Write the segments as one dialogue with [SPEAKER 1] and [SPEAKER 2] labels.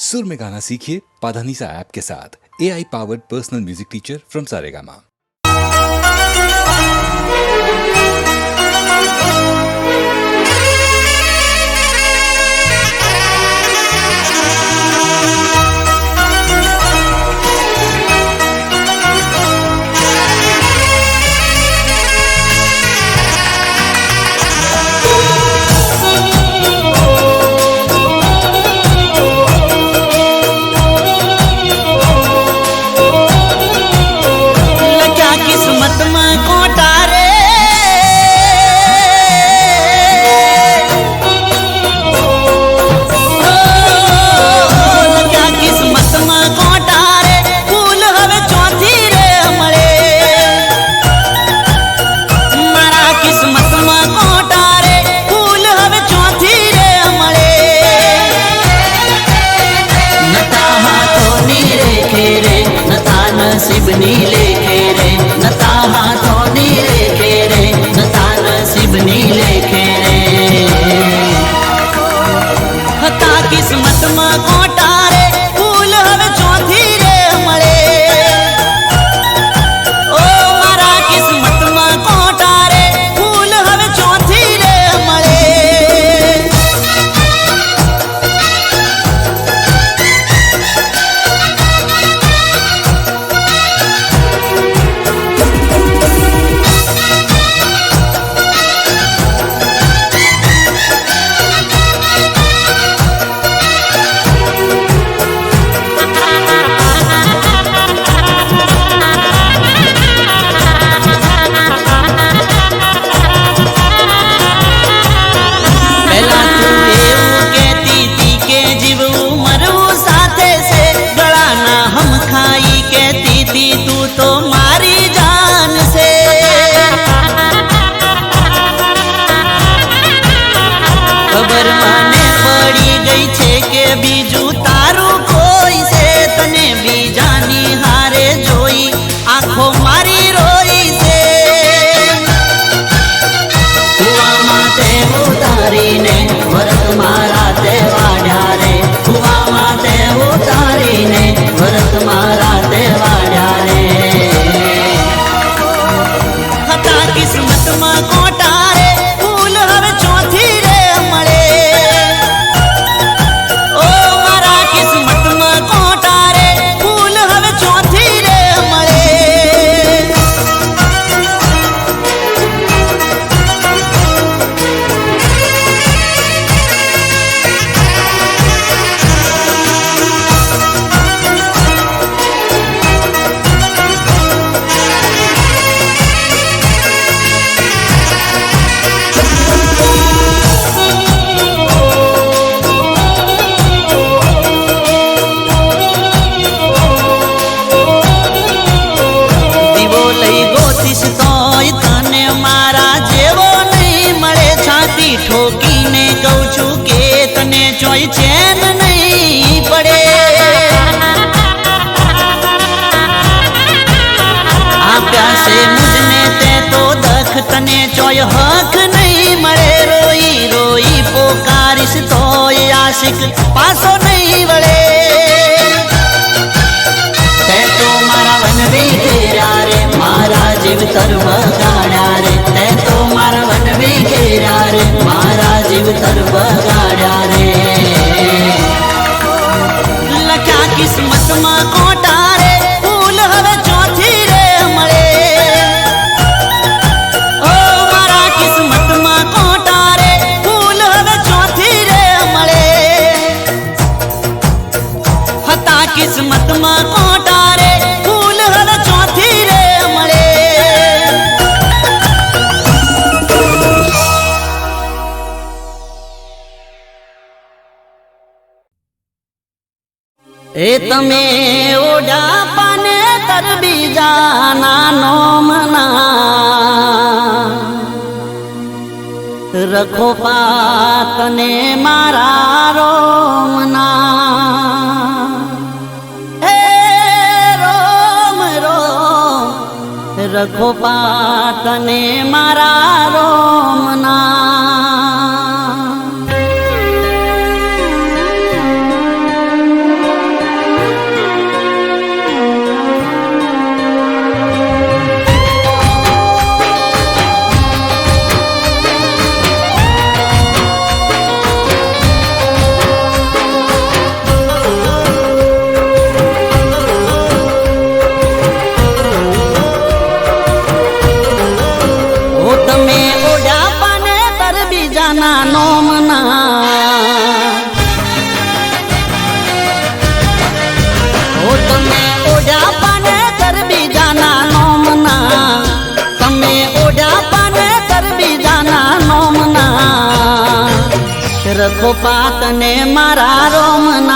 [SPEAKER 1] सुर में गाना सीखिए पाधानीसा ऐप के साथ। AI powered personal music teacher from Saregama.
[SPEAKER 2] नसीबनी लेखे रे नता हाथोनी लेखे रे नता नसीबनी लेखे रे हता किस्मत में कोटा रे फूल हवे चौथी रे मळे ओ मारा किस्मत में कोटा रे फूल हवे चौथी रे मळे खबर माने पड़ी गई छे के बीजू तारू कोई से तने बीजानी हारे जोई आंखों मारी रोई से हुआ माते उतारी ने भरत मारा ते वाड्या रे हुआ माते उतारी ने भरत मारा ते वाड्या रे हता किस्मत में कोटा रे फूल हवे चौथी रे ठोकीने कहूं छू के तने चोई चैन नहीं पड़े आ प्यासे मुझने ते तो दख तने चोय हक नहीं मरे रोई रोई पोकारिस तो आशिक पासो नहीं वड़े ते तो मारा वन भी घेरा रे मारा जीव तरव गाड़ा रे ते तो मारा वन भी घेरा रे मारा जीव तरव गाड़ा रे लख्या किस्मत में कोटा रे फूल हवे चौथी रे मळे ओ मारा किस्मत में कोटा रे फूल हवे चौथी रे मळे हता किस्मत में कोटा रे फूल हवे चौथी रे मळे ए तमे ओडा पाने तर बीजाना नोमना रखो पातने मारा रोमना ए रोम रोम रखो पातने मारा रोमना રખો પાતને મારા રોમના.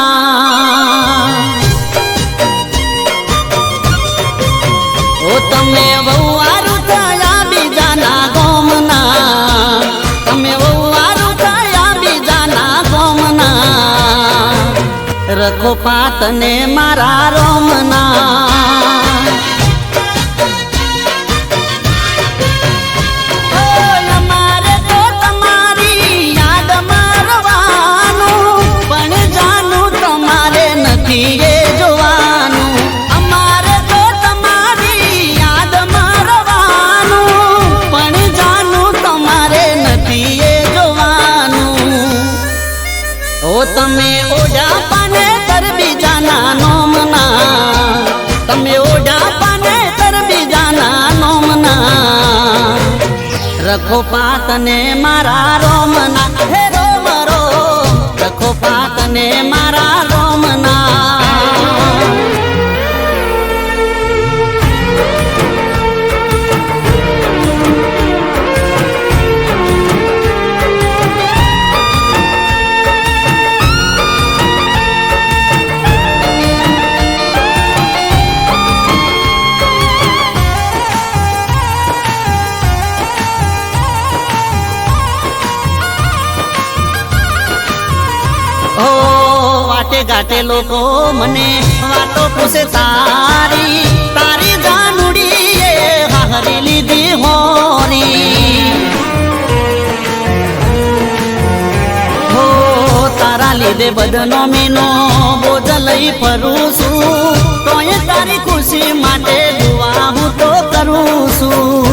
[SPEAKER 2] ઓ તમે વહુવારું થયા બીજાના ગોમના, તમે વહુવારું થયા બીજાના ગોમના. રખો પાતને મારા રોમના. તમે ઓઢા પાને તર બીજાના નોમના, તમે ઓઢા પાને તર બીજાના નોમના. રખો પાતને મારા રોમના, હે રોમ રોમ. રખો પાતને મારા રોમના. વાટે ગાટે લોકો મને વાતો પૂછે તારી, તારી જાનુડી એ હારી લીધી હોરી. હો તારા લીધે બદનો મીનો બોજ લઈ ફરું છું, તોય તારી ખુશી માટે દુઆ હું તો કરું છું.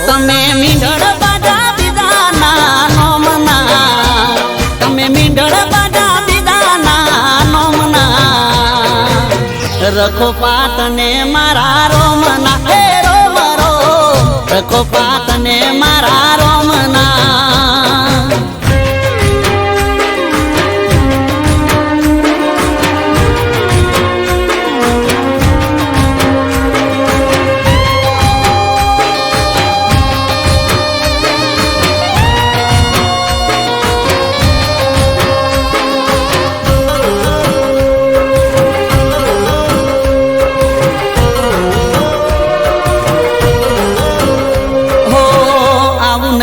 [SPEAKER 2] તમે મીંઢળ બાજા દીદાના નોમના, તમે મીંઢળ બાજા દીદાના નોમના. રખો પાતને મારા રોમના, હે રોમ રોમ. રખો પાતને મારા રોમના.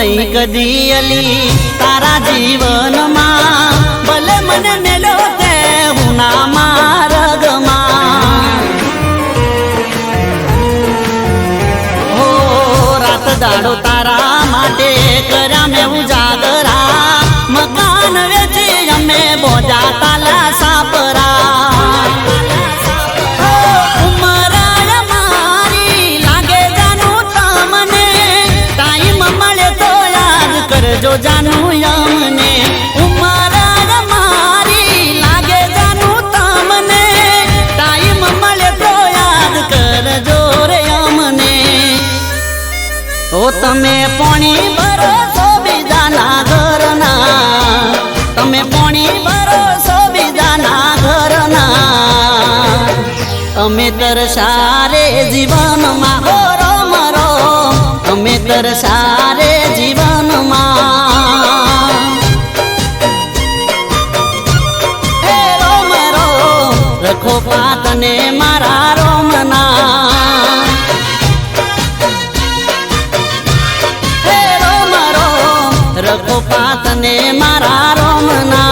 [SPEAKER 2] નહીં કદી અલી તારા જીવનમાં, ભલે મને મેલો તે હું ના માર્ગમાં. હો રાત દાડો તારા માટે કર્યા મેં ઉજાગરા, મકાન વેચી અમે બોજા તાલા સાપરા. જો જાનું યમને ઉમર મારી લાગે, જાનું તમને ટાઈમ મળે તો યાદ કરજો રે અમને. ઓ તમે પોણી ભરોસો બીજાના ઘરના, તમે પોણી ભરોસો બીજાના ઘરના. અમે તરસારે જીવનમાં, હો રોમ રોમ. અમે તરસારે જીવનમાં. રખો પાતને મારા રોમના, હે રોમ રોમ. રખો પાતને મારા રોમના.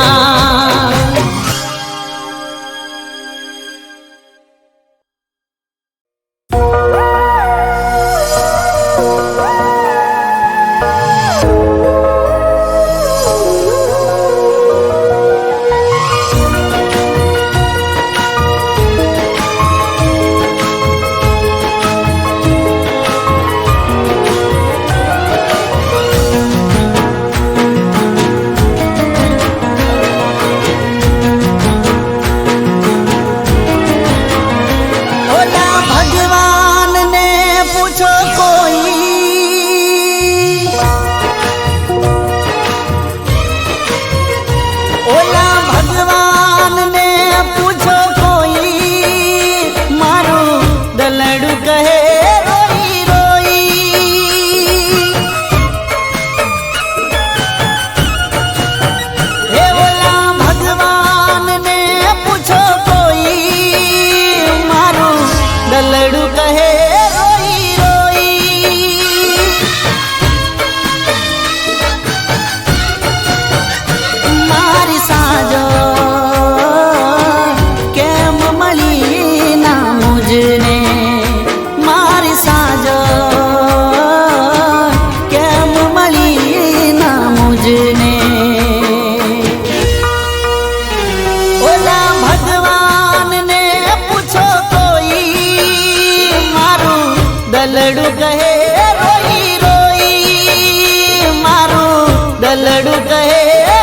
[SPEAKER 2] ગલડું કહે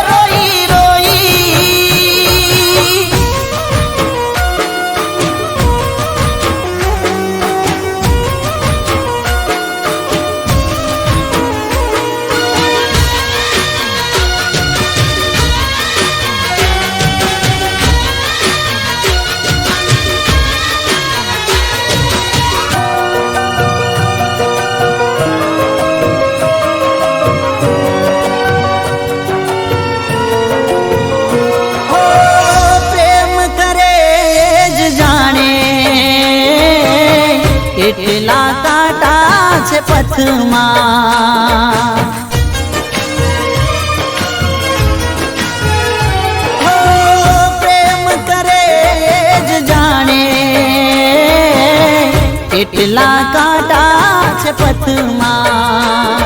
[SPEAKER 2] રોઈ રોઈ. એટલા કાંટા છે પથમાં, પ્રેમ કરે જ જાણે. એટલા કાંટા છે પથમાં,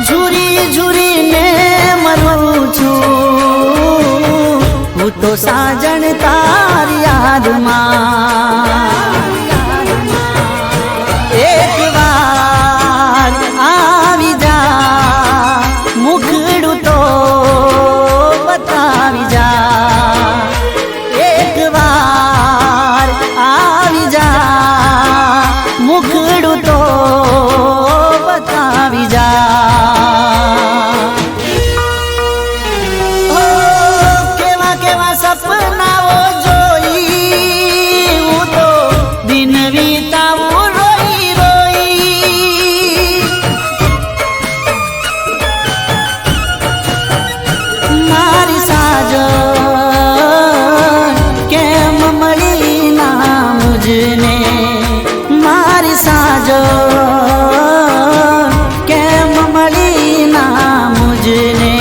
[SPEAKER 2] ઝૂરી ઝૂરીને મરું છું હું તો સાજણ તારી યાદમાં. એક વાર આવી જા, મુખડું તો બતાવી જા. એક વાર આવી જા, મુખડું તો બતાવી જા. કેવા કેવા સપનાઓ જોઈ હું તો દિન વીતાવું કેમ મળી ના મુજને.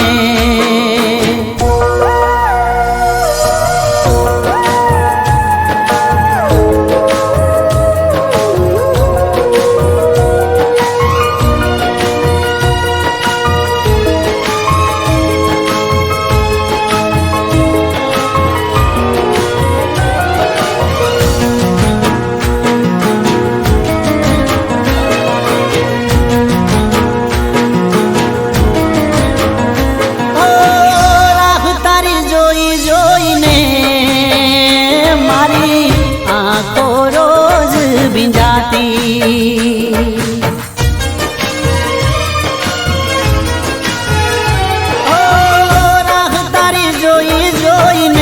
[SPEAKER 2] રાહ તારી જોઈ જોઈને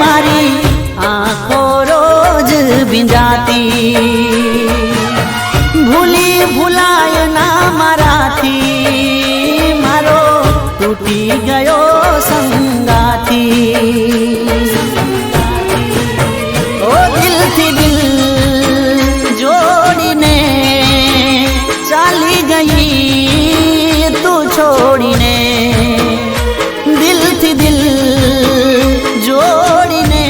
[SPEAKER 2] મારી આંખો રોજ ભીંજાતી. ભૂલી ભૂલાય ના મારાથી, મારો તૂટી ગયો સંગાથી. ઓ દિલથી દિલ જોડીને ચાલી ગઈ તું છોડીને. દિલથી દિલ જોડીને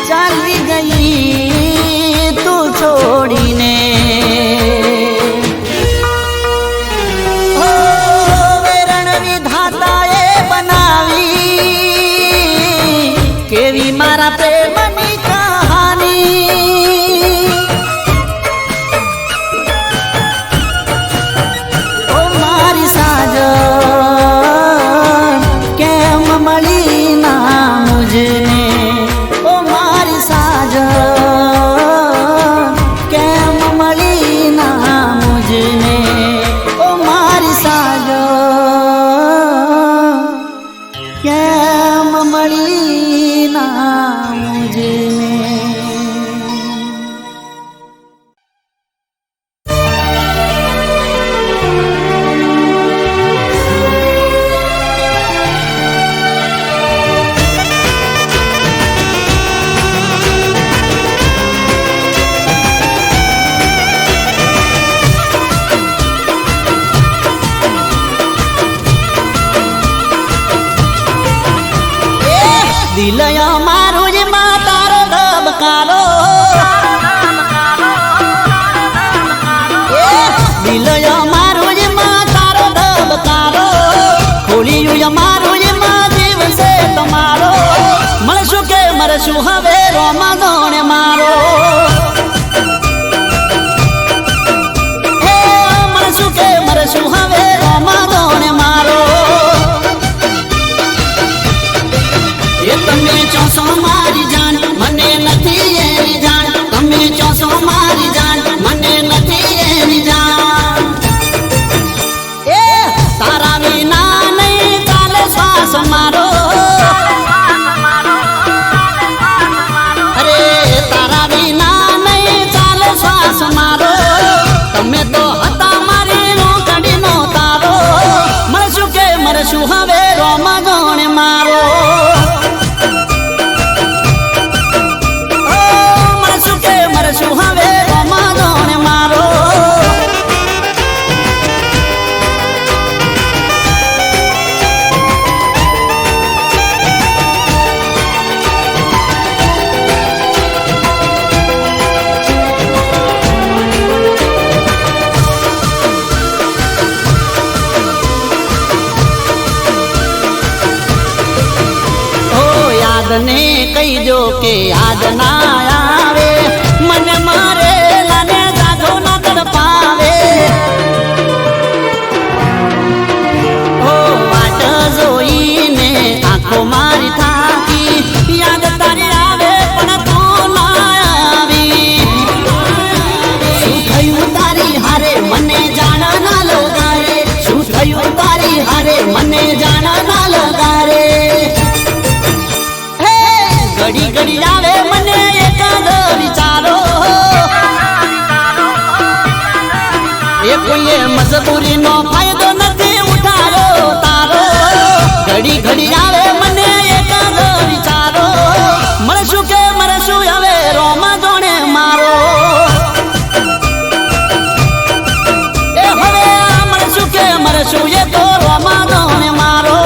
[SPEAKER 2] ચાલી ગઈ તું છોડીને. વેરણ વિધાતાએ બનાવી કેવી મારા પ્રેમની કહાની. ઓ મારી સાજન કેમ મળી ના મુજને. ઓ મારી સાજન કેમ મળી ના મુજને. ઓ મારી સાજન કેમ મળી ના મુજને. દિલયો મારું જ માં તારો ધબકારો. દિલયો મારું જ માં તારો ધબકારો. ખોલિયું મારું જ માં દિવસે તમારો. મળશું કે મરશું હવે રોમા દોણે મારો. મળશું કે મરશું હવે રોમા શ્વાસ મારો અરે તારા વિના નહીં ચાલે શ્વાસ મારો તમે તો હતા મારી રોકડીનો તારો મળશું કે મરશું હવે રોમા જોણે મારો મળશું કે મરશું હવે રોમા જોણે મારો ને કહીજો કે યાદ ના આવે મને મારે લાને જાજો ના તડપાવે ઓ વાટ જોઈને આંખો મારી થાકી યાદ તારી આવે પણ તું ના આવી શું થયું તારી હારે મને જાણ ના લગારે શું થયું તારી હારે મને જાણ ના લગારે ઘડી ઘડી આવે મને એકાદ વિચારો એ કોઈએ મજબૂરીનો ફાયદો નથી ઉઠાયો તારો ઘડી ઘડી આવે મને એકાદ વિચારો મળશું કે મરશું હવે રોમા જોણે મારો એ હવે મળશું કે મરશું એ તો રોમા જોણે મારો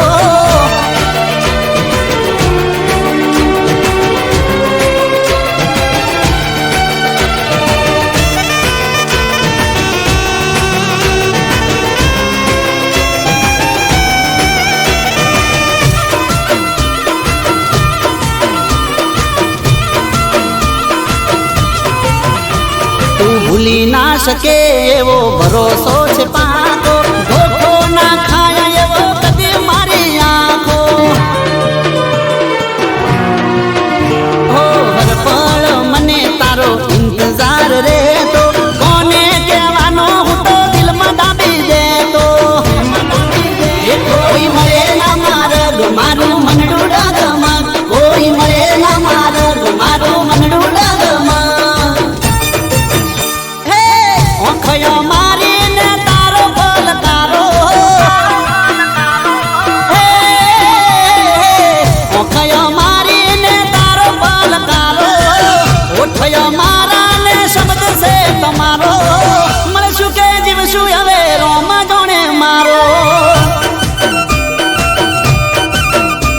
[SPEAKER 2] ભૂલી ના શકે એવો ભરોસો છે પાકો ધોખો ના ખાય એવો કદી મારી આંખો હો હર પળ મને તારો ઇંતજાર રહેતો કોને કહેવાનો હું તો દિલમાં દાબી દેતો એ કોઈ મળે ના માર્ગ મારું મનડું ડગમગ કોઈ મળે ના માર્ગ મારું મનડું ડગમગ ઓખયો મારીને તારો પલકારો ઓખયો મારીને તારો પલકારો ઓઠયો મારાને શબ્દ છે તમારો મળશું કે જીવશું હવે રોમા જોણે મારો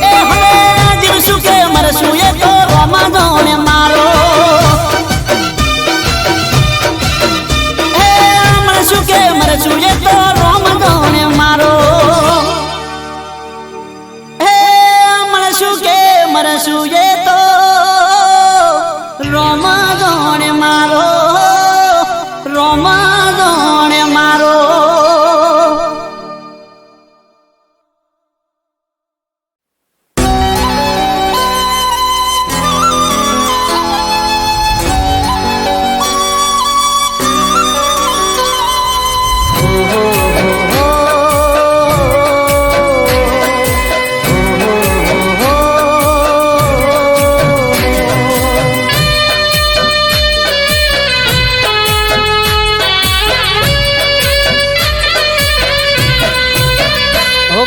[SPEAKER 2] એ હવે જીવશું કે મરશું એ તો રોમા જોણે મારો મળશું કે મરશું એ તો રોમ જોણે મારો હે મળશું કે મરશું એ તો રોમ જોણે મારો રોમ જોણે મારો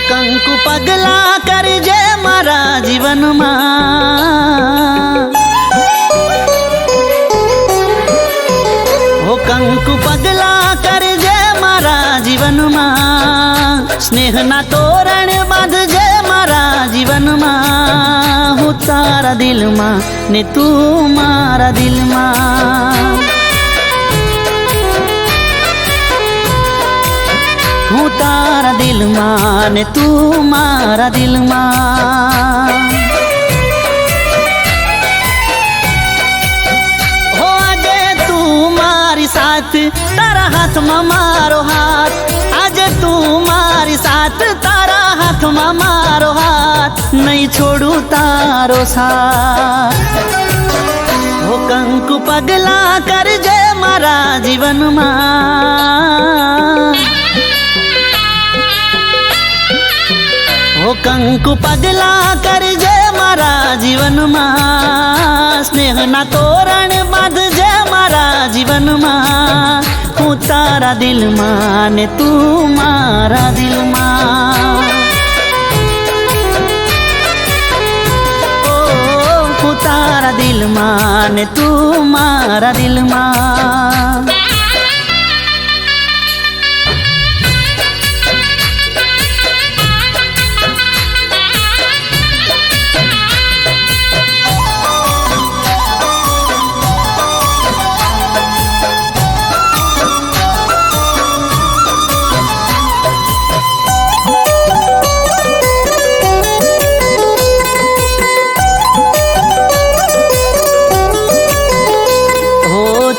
[SPEAKER 2] કંકુ પગલા કરજે મારા જીવનમાં હો કંકુ પગલા કરજે મારા જીવનમાં સ્નેહના તોરણ બાંધજે મારા જીવનમાં હું તારા દિલમાં ને તું મારા દિલમાં હું તારા દિલમાં ને તું મારા દિલમાં હો આજે તું મારી સાથ તારા હાથમાં મારો હાથ આજે તું મારી સાથ તારા હાથમાં મારો હાથ નહીં છોડું તારો સાથ હો કંકુ પગલા કરજે મારા જીવનમાં હો કંકુ પગલા કરજે મારા જીવનમાં, સ્નેહના તોરણ બાંધજે મારા જીવનમાં. હું તારા દિલમાં ને તું મારા દિલમાં. ઓ હું તારા દિલમાં ને તું મારા દિલમાં.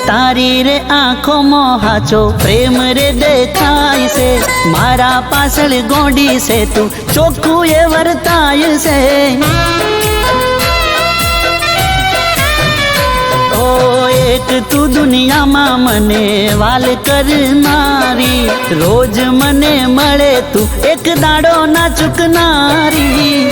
[SPEAKER 2] તારી રે આંખોમાં હાચો પ્રેમ રે દેખાય છે, મારા પાછળ ગોડી છે તું ચોખ્ખું એ વર્તાય છે. ઓ એક તું દુનિયામાં મને વાલ કરનારી, રોજ મને મળે તું એક દાડો ના ચૂકનારી.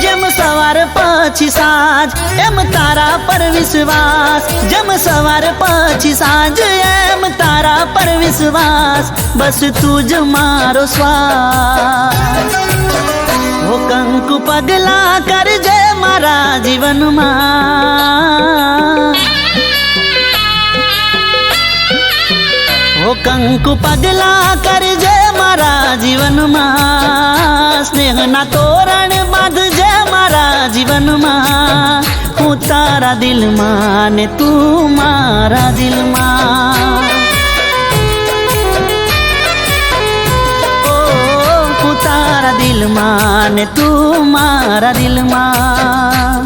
[SPEAKER 2] જેમ સવાર પછી સાંજ એમ તારા પર વિશ્વાસ, જેમ સવાર પછી સાંજ એમ તારા પર વિશ્વાસ. બસ તું જ મારો શ્વાસ. હો કંકુ પગલા કરજે મારા જીવનમાં. હો કંકુ પગલા કરજે મારા જીવનમાં, સ્નેહના તોરણ બાંધજે મારા જીવનમાં. હું તારા દિલમાં ને તું મારા દિલમાં. ઓ હું તારા દિલમાં ને તું મારા દિલમાં.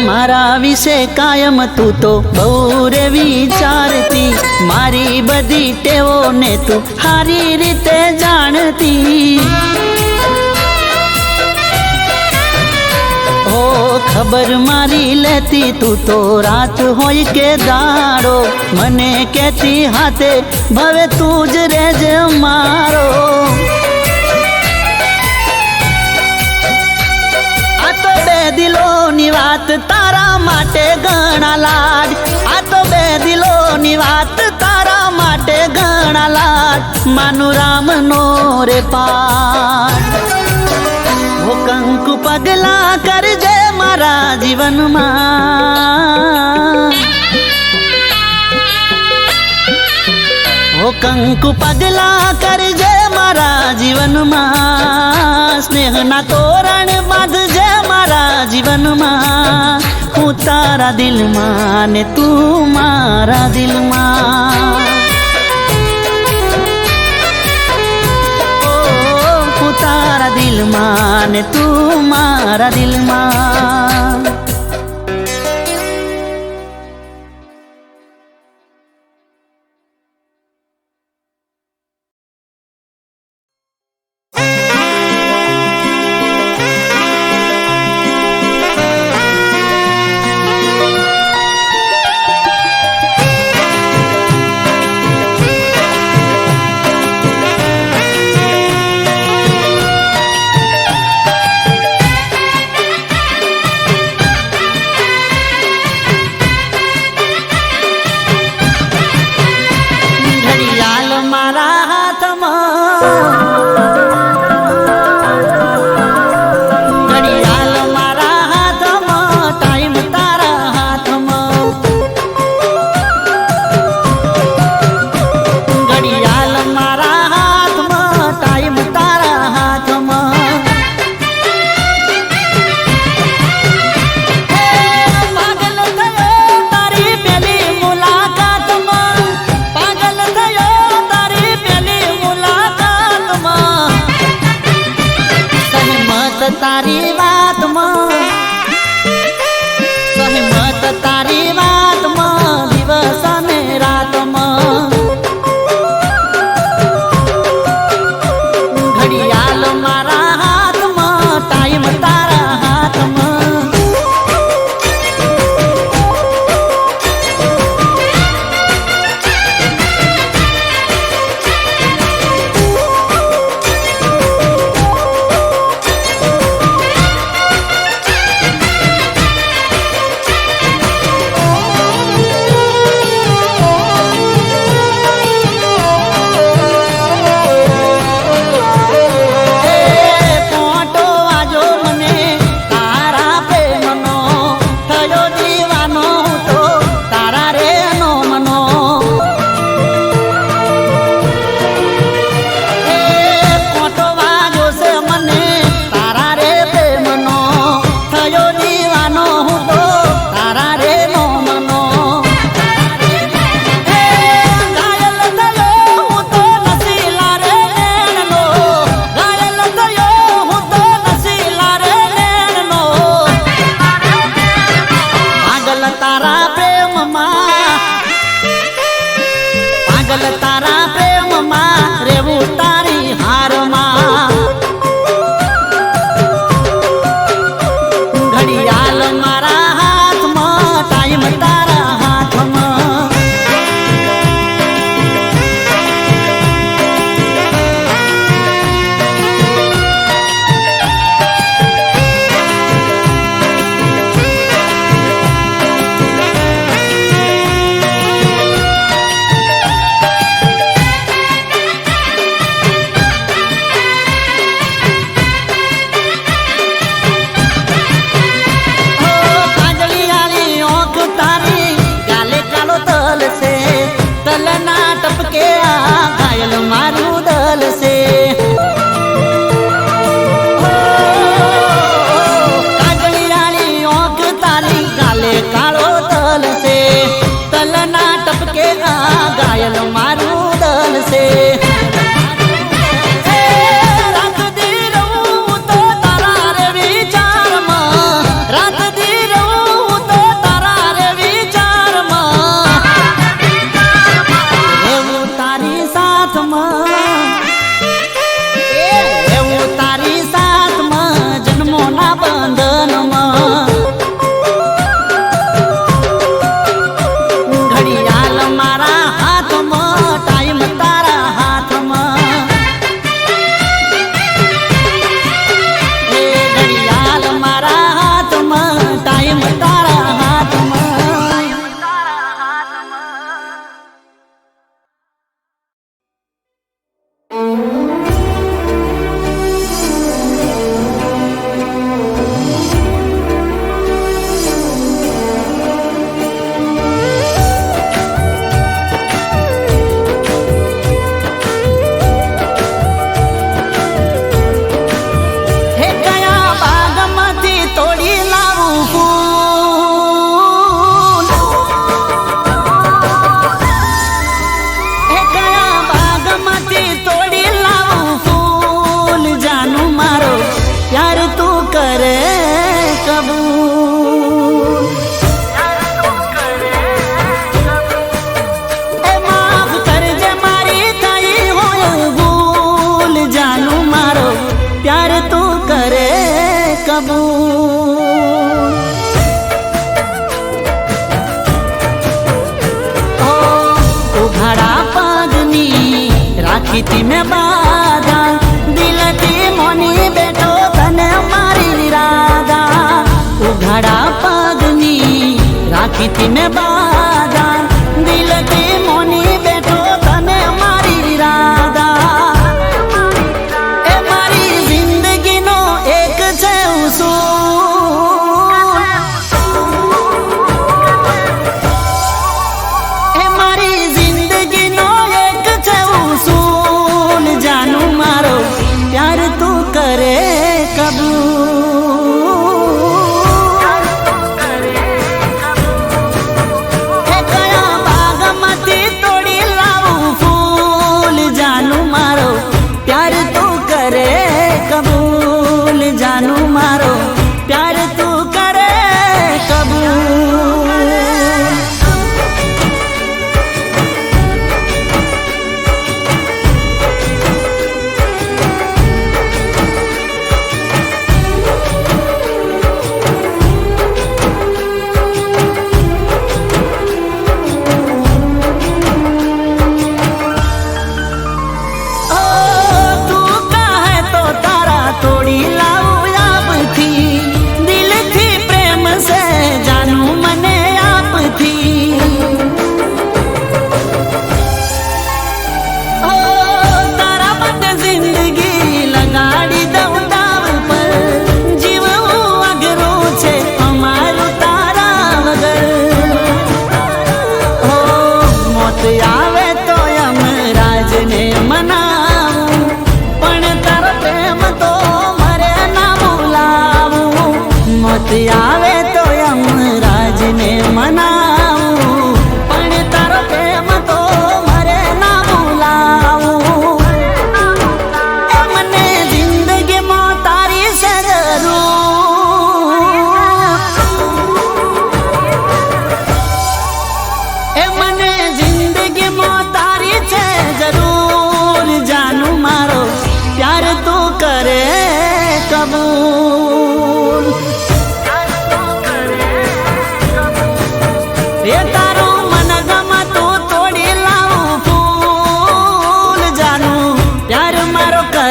[SPEAKER 2] મારા વિશે કાયમ તું તો બહુ રે વિચારતી, મારી બધી ટેવોને તું સારી રીતે જાણતી. ઓ ખબર મારી લેતી તું તો રાત હોય કે દાડો, મને કહેતી હાથે ભવે તું જ રહેજે મારો. દિલોની વાત તારા માટે ઘણા લાડ, આ તો બે દિલોની વાત તારા માટે ઘણા લાડ. માનું રામનો રે પાઠ. હો કંકુ પગલા કરજે મારા જીવનમાં. હો કંકુ પગલા કરજે મારા જીવનમાં, સ્નેહના તોરણ બાંધજે મારા જીવનમાં. હું તારા દિલમાં ને તું મારા દિલમાં. ઓ હું તારા દિલમાં ને તું મારા દિલમાં. તારી વાતમાં, સહેમત તારી વાતમાં, દિવસ અને રાતમાં. ઘડિયાળ મારા હાથમાં, ટાઈમ તારા હાથમાં. પાગલ તારા પ્રેમમાં રેવું તારી હારમાં. ઘડિયાળ મારા હાથમાં, ટાઈમ તારા હાથમાં. તલના ટપકે આ ઘાયલ મારું દલ છે. કાજળિયાળી ઓંખ તારી ગાલે કાળો તલ છે. તલના ટપકે આ ઘાયલ મારું દલ છે. રાત દી રહું તો તારા રે વિચારમાં, રાત દી રહું તો તારા રે વિચારમાં. એવું તારી સાથમાં, જન્મોના બંધનમાં. ઘડિયાળ મારા હાથમાં, ટાઈમ તારા હાથમાં. એ ઘડિયાળ મારા હાથમાં, ટાઈમ તારા હાથમાં. હે કયા બાગમાંથી તોડી લાવું ફૂલ, હે કયા બાગમાંથી તોડી લાવું ફૂલ. જાનું મારો પ્યાર તું કરે કબૂલ. એ માફ કરજે મારી થઈ હોય ભૂલ. જાનું મારો પ્યાર તું કરે કબૂલ. ઉઘાડા પગની રાખી તી મેં બાધા, દિલથી મોની બેઠો તને મારી રાધા. ઉઘાડા પગની રાખી તી મેં બાધા, દિલથી મોની બેઠો તને મારી રાધા. એ મારી જિંદગીનો એક છે ઉસૂલ, એ મારી જિંદગીનો એક છે ઉસૂલ. જાનું મારો પ્યાર તું કરે કબૂલ. એ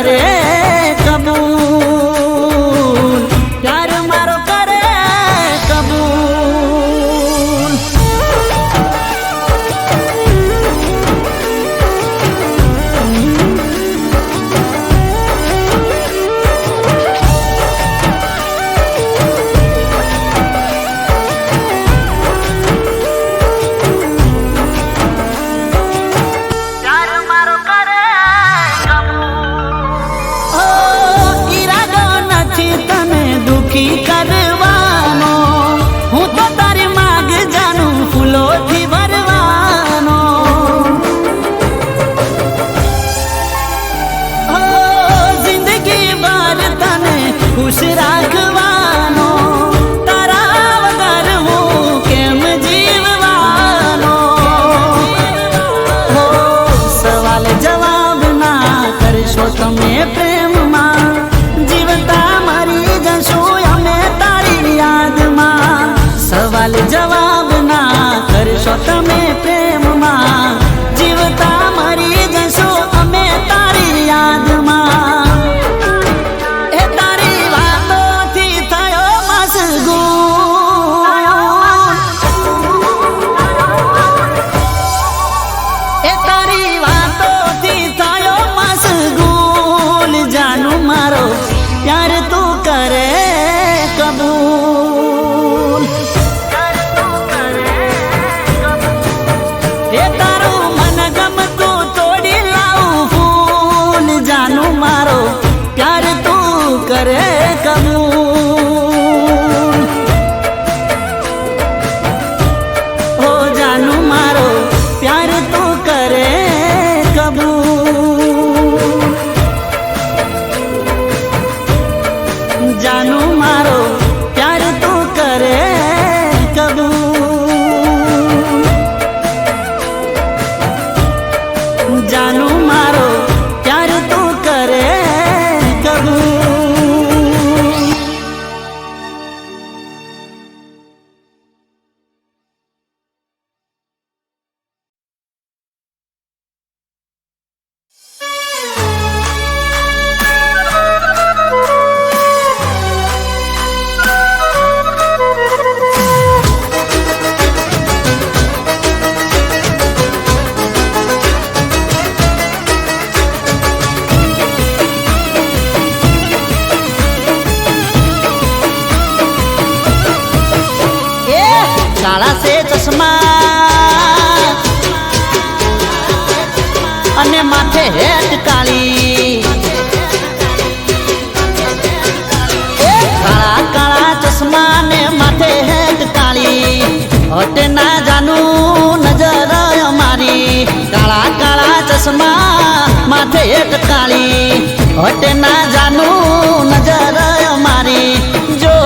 [SPEAKER 2] करे कबूल, प्यार मारो करे कबूल। दुखी करवानो हूँ तो तारी माग जानू फूलो थी भरवानो। ओ जिंदगी भर तने खुश राखवानो, तारा वगर हूँ केम जीववानो। हो सवाल जवाब ना करशो तमे प्रेम मां, जीवता मरी जशो અમે તારી યાદમાં। સવાલ જવાબ ના કરશો તમે પ્રેમમાં, જીવતા મરી જશો અમે તારી યાદમાં। એ તારી વાતોથી થયો મશગૂલ, એ તારી વાતોથી થયો મશગૂલ। જાનું મારો प्यार तू करे कबूल, ये तारू मन गम तू तोड़ी लाऊं फूल। जानू मारो प्यार तू करे कबूल, हो जानू मारो प्यार तू करे कबूल। जानू मारो प्यार तू करे कबूल, जानू मारो प्यार तू करे कबूल। काला से चश्मा अने माथे हेट काली, काला काला चश्मा ने माथे हेट काली, हटे ना जानू नजर हमारी। काला काला चश्मा माथे हेट काली, हटे ना जानू नजर हमारी। जो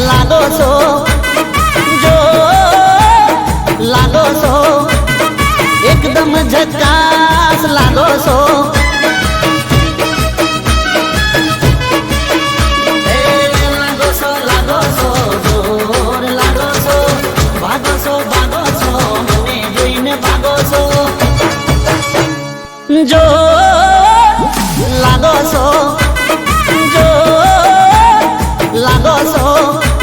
[SPEAKER 2] लागो सो लागो सो एकदम झकास लागो सो। लागो सो जोर लागो सो, भागो सो મને જોઈને ભાગો છો। जो लागो सो जो लागो सो,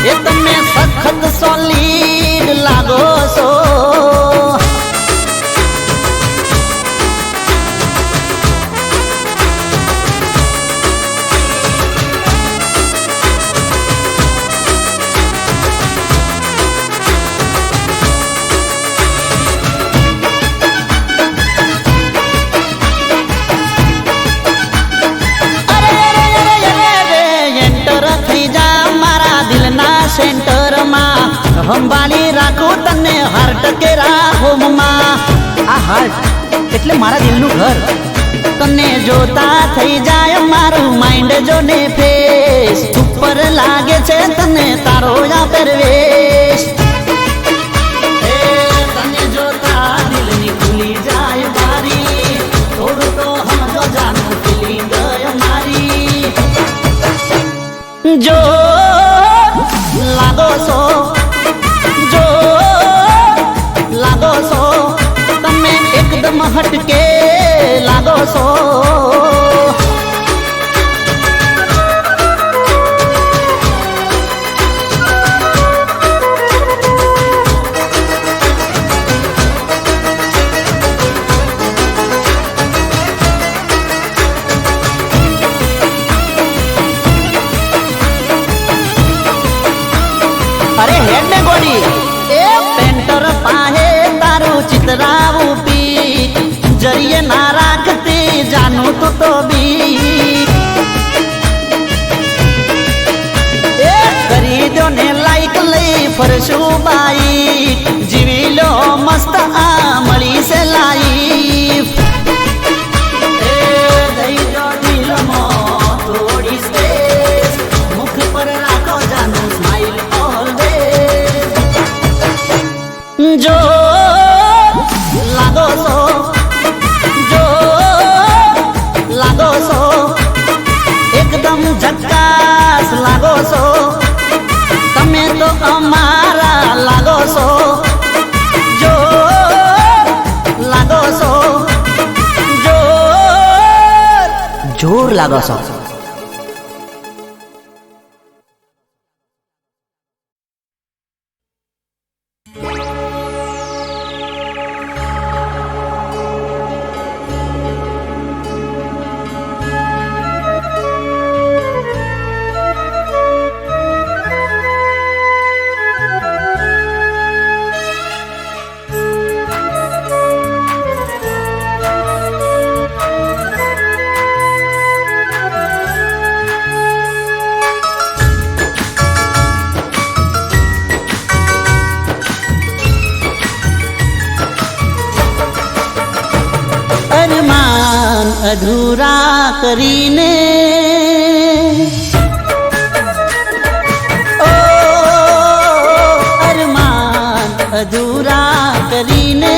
[SPEAKER 2] ये તમે સખત સોલિડ लागो सो। सेंटर में संभाली राखो तने हार्ट के होम में। आ हार्ट એટલે મારા દિલનું ઘર, તને જોતા થઈ જાય મારું માઇન્ડ જોને ફેસ। ઉપર લાગે છે તને તારો આ પરવેશ, તને જોતા દિલની ખુલી જાય બારી। થોડું તો સમજો જાનું ફીલિંગ અમારી। जो लागो सो जो लागो सो, तमे एकदम हटके लागो सो। અરે હેડ ને ગોડી એ પેન્ટર પાહે તારું ચિતરાવું પી જરીએ ના રાખતી જાનું તું તો બી એ કરી દો ને લાઈક લઈ ફરશું બાઈક જીવી લો મસ્ત આ મળી છે લાઈફ એ દઈ દો દિલમાં થોડી સ્પેસ મુખ પર રાખો જાનું સ્માઈલ ઓલવેઝ જો લાગો છો જો લાગો છો એકદમ ઝક્કાસ લાગો છો તમે તો અમારા લાગો છો જો લાગો છો જોર લાગો છો અરમાન અધૂરા કરીને ઓ અરમાન અધૂરા કરીને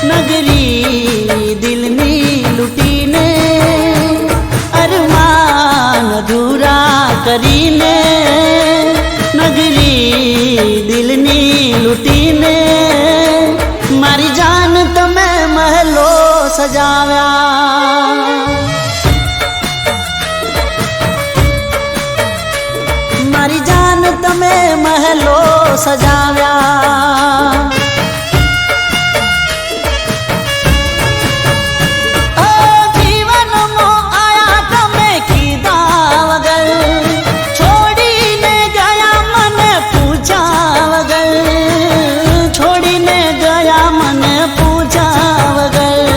[SPEAKER 2] નગરી દિલની લૂટીને અરમાન અધૂરા કરીને નગરી દિલની લૂટીને મારી જાન તમે મહેલો સજાવ્યા મારી જાન તમે મહેલો સજાવ્યા જીવનમાં આયા તમે કીધા વગર છોડીને ગયા મને પૂછ્યા વગર છોડીને ગયા મને પૂછ્યા વગર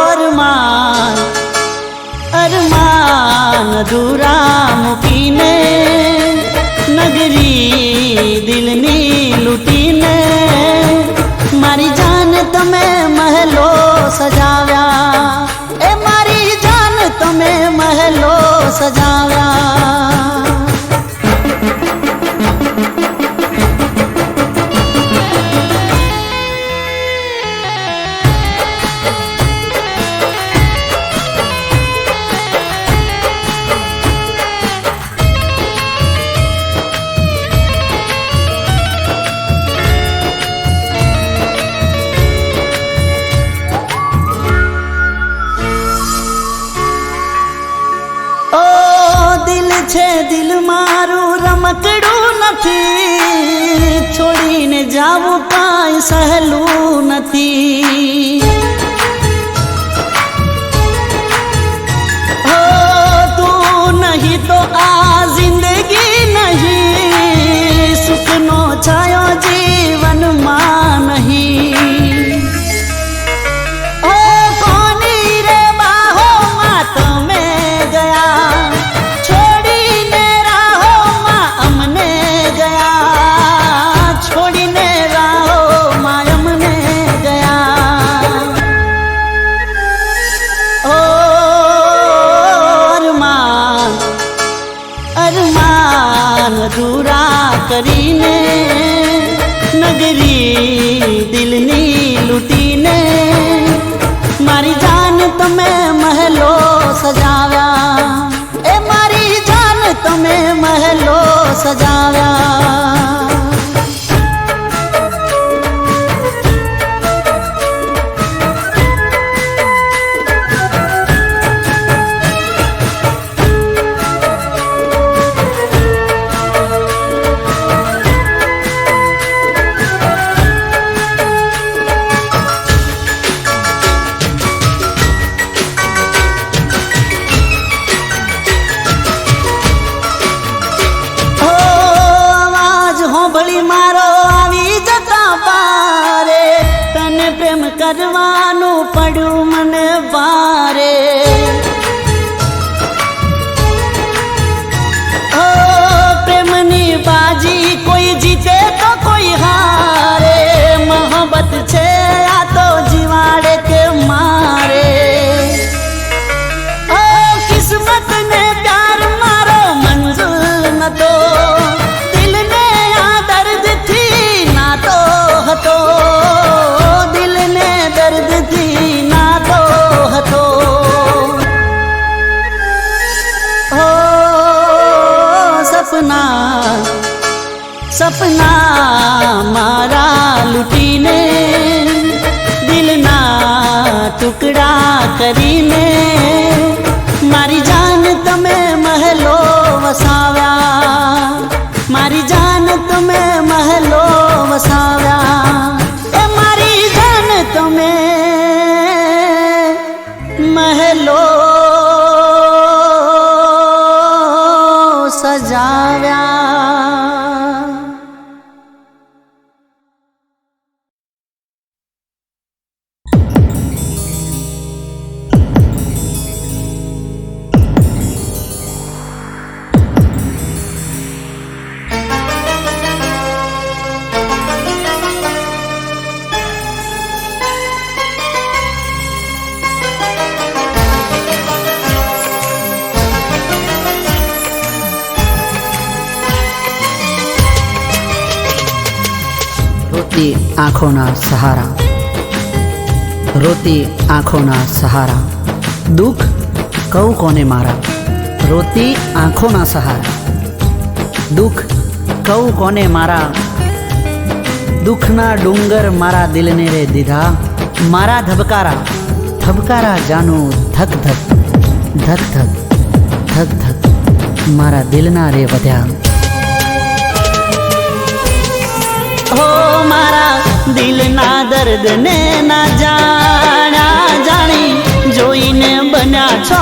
[SPEAKER 2] અરમાન અરમાન અધૂરા મૂકીને નગરી દિલની લૂટીને મારી જાન તમે મહેલો સજાવ્યા એ મારી જાન તમે મહેલો સજાવ્યા છે દિલ મારું રમકડું નથી છોડીને જાવું કાંઈ સહેલું નથી હો તું નહીં તો આ જિંદગી નહીં સુખનો છાયો જીવનમાં નહીં કોની રે બાહોમાં તમે ગયા અધૂરા કરીને નગરી દિલની લૂટીને મારી જાન તમે મહેલો સજાવ્યા એ મારી જાન તમે મહેલો સજાવ્યા કરવાનું પડ્યું મને ભારે ઓ પ્રેમની બાજી કોઈ જીતે તો કોઈ હારે મોહબ્બત છે આ તો જીવાડે કે મારે ઓ કિસ્મત ને પ્યાર મારો મંજૂર નતો દિલને આ દર્દથી નાતો હતો દિલને દર્દથી નાતો હતો ઓ સપના મારા લૂટીને દિલના ટુકડા કરીને મારી જાન તમે મહેલો વસાવ્યા મારી જાન તમે મહેલો વસાવ્યા એ મારી જાન તમે મહેલો સજાવ્યા રોતી આંખોના સહારા રોતી આંખોના સહારા દુઃખ કહું કોને મારા રોતી આંખોના સહારા દુઃખ કહું કોને મારા દુઃખના ડુંગર મારા દિલને રે દીધા મારા ધબકારા ધબકારા જાનું ધક ધક ધક ધક ધક ધક મારા દિલના રે વધ્યા હો મારા દિલના દર્દને ના જાણ્યા જાણી જોઈને બન્યા છો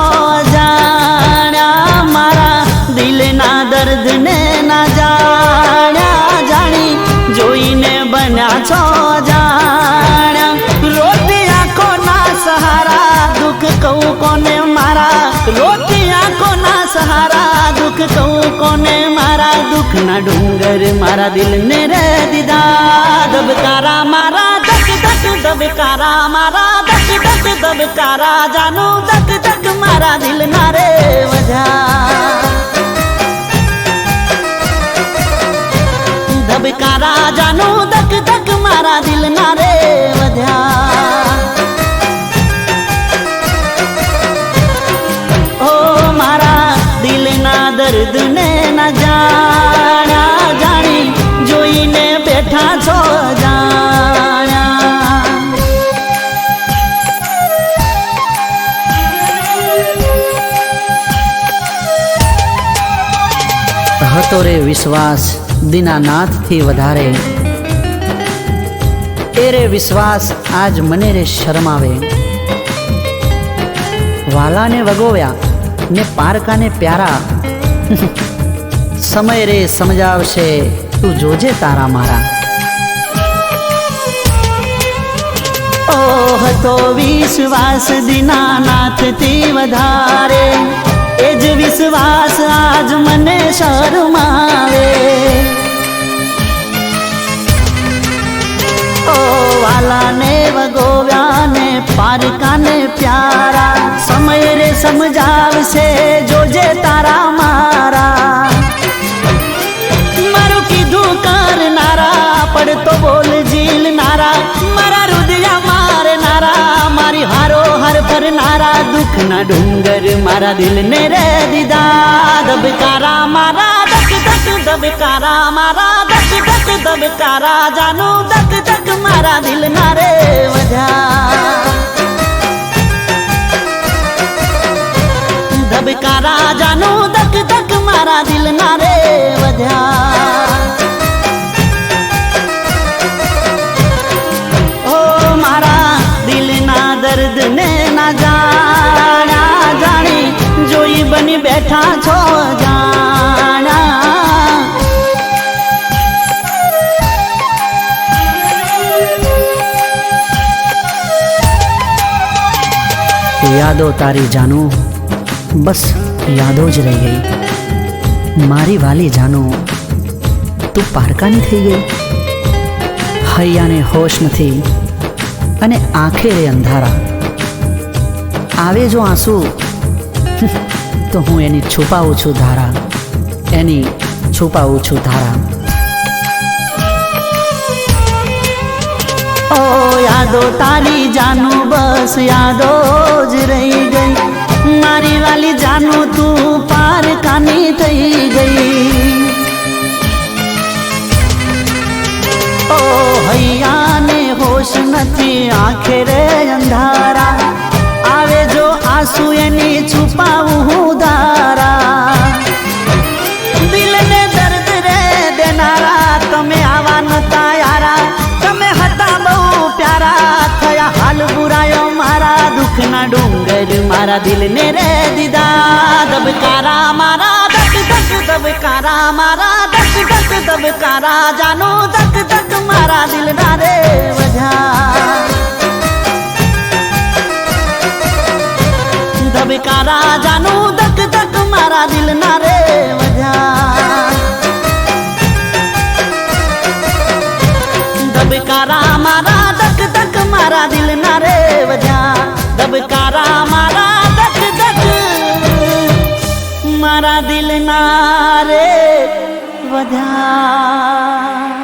[SPEAKER 2] જાણ્યા મારા દિલના દર્દને ના જાણ્યા જાણી જોઈને બન્યા છો જાણ્યા રોતી આંખોના સહારા દુઃખ કહું કોને મારા રોતી આંખોના સહારા દુઃખ કહું કોને મારા દુઃખના ડુંગર મારા દિલને રે દીધા ધબકારા મારા ધક ધક ધબકારા મારા ધક ધક ધબકારા જાનું ધક ધક મારા દિલના રે વધ્યા ધબકારા જાનું ધક ધક મારા દિલના રે વધ્યા ઓ મારા દિલના દર્દને ના જાણ્યા જાણી જોઈને બેઠા છો જાણ્યા હતો રે વિશ્વાસ દીનાનાથથી વધારે એ રે વિશ્વાસ આજ મને રે શરમાવે વાલાને વગોવ્યા ને પારકાને પ્યારા સમય રે સમજાવશે તું જોજે તારા મારા ઓહ તો વિશ્વાસ દીનાનાથથી વધારે એ જ વિશ્વાસ આજ મને શરમાવે ઓ વાલાને વગોવ્યા ને પારકાને પ્યારા સમય રે સમજાવશે જોજે તારા મારા મારું કીધું કરનારા પડતો બોલ ઝીલનારા મારા રુદિયા મારનારા મારી હારો હર ફરનારા દુઃખના ડુંગર મારા દિલને રે દીધા ધબકારા મારા ધક ધક ધબકારા મારા ધક ધક ધબકારા જાનું ધક ધક મારા દિલના રે વધ્યા ધબકારા જાનું ધક ધક મારા દિલના રે વધ્યા ઓ મારા દિલના દર્દને ના જાણ્યા જાણી જોઈ બની બેઠા છો જાણ્યા યાદો તારી જાનું બસ યાદો જ રહી ગઈ. મારી વાલી જાનું તું પારકાની થઈ ગઈ. હૈયાને હોશ નથી અને આંખે રે અંધારા. આવે જો આંસુ તો હું એની છુપાવું છું ધારા, એની છુપાવું છું ધારા. ઓ યાદો તારી જાનું બસ યાદો જ રહી ગઈ. મારી વાલી જાનું તું પારકાની થઈ ગઈ. ઓ હૈયાને હોશ નથી આંખે રે અંધારા. આવે જો આંસુ એની છુપાવું હું ધારા. દિલને દર્દ રે દેનારા તમે આવા નતા યારા. તમે હતા બહુ પ્યારા થયા હાલ બુરાયો મારા. દુઃખના ડુંગર મારા દિલને રે દીધા. ધબકારા મારા ધક ધક ધબકારા મારા ધક ધક ધબકારા. જાનો ધક ધક મારા દિલના રે વજા. ધબકારા જાનો ધક ધક મારા દિલના રે વજા. ધબકારા મારા ધક ધક મારા દિલના રે વજા. ધબકારા મારા ધક ધક મારા દિલના રે વજા.